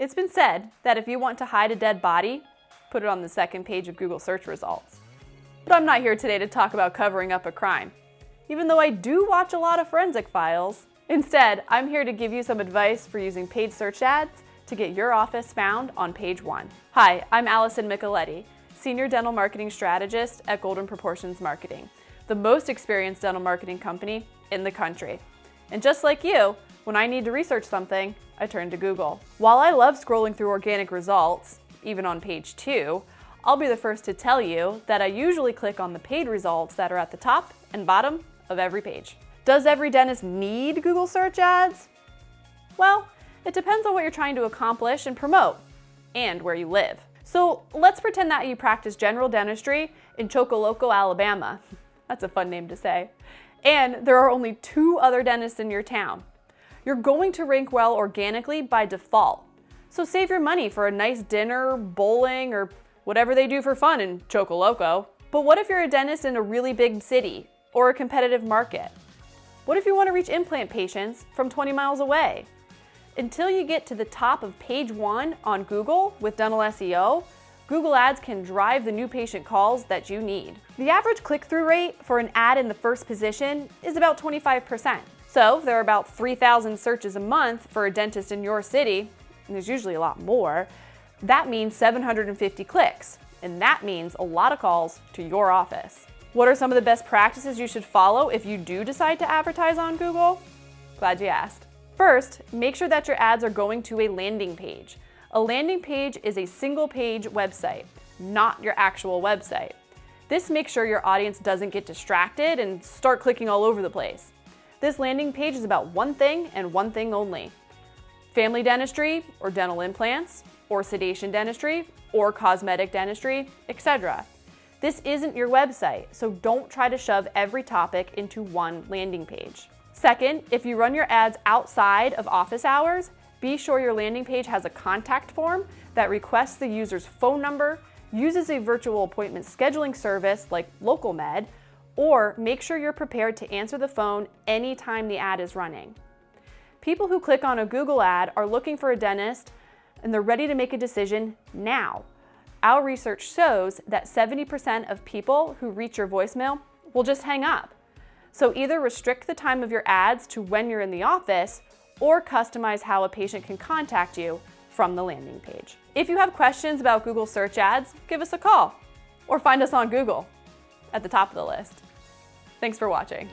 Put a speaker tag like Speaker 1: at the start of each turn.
Speaker 1: It's been said that if you want to hide a dead body, put it on the second page of Google search results. But I'm not here today to talk about covering up a crime, even though I do watch a lot of forensic files. Instead, I'm here to give you some advice for using paid search ads to get your office found on page 1. Hi, I'm Alison Micheletti, Senior Dental Marketing Strategist at Golden Proportions Marketing, the most experienced dental marketing company in the country. And just like you, when I need to research something, I turn to Google. While I love scrolling through organic results, even on page 2, I'll be the first to tell you that I usually click on the paid results that are at the top and bottom of every page. Does every dentist need Google search ads? Well, it depends on what you're trying to accomplish and promote, and where you live. So let's pretend that you practice general dentistry in Chocoloco, Alabama. That's a fun name to say. And there are only 2 other dentists in your town. You're going to rank well organically by default. So save your money for a nice dinner, bowling, or whatever they do for fun in Chocoloco. But what if you're a dentist in a really big city or a competitive market? What if you want to reach implant patients from 20 miles away? Until you get to the top of page 1 on Google with dental SEO, Google Ads can drive the new patient calls that you need. The average click-through rate for an ad in the first position is about 25%. So if there are about 3,000 searches a month for a dentist in your city, and there's usually a lot more, that means 750 clicks, and that means a lot of calls to your office. What are some of the best practices you should follow if you do decide to advertise on Google? Glad you asked. First, make sure that your ads are going to a landing page. A landing page is a single-page website, not your actual website. This makes sure your audience doesn't get distracted and start clicking all over the place. This landing page is about one thing and one thing only: family dentistry or dental implants, or sedation dentistry or cosmetic dentistry, etc. This isn't your website, so don't try to shove every topic into one landing page. Second, if you run your ads outside of office hours, be sure your landing page has a contact form that requests the user's phone number, uses a virtual appointment scheduling service like LocalMed, or make sure you're prepared to answer the phone anytime the ad is running. People who click on a Google ad are looking for a dentist and they're ready to make a decision now. Our research shows that 70% of people who reach your voicemail will just hang up. So either restrict the time of your ads to when you're in the office, or customize how a patient can contact you from the landing page. If you have questions about Google search ads, give us a call or find us on Google at the top of the list. Thanks for watching.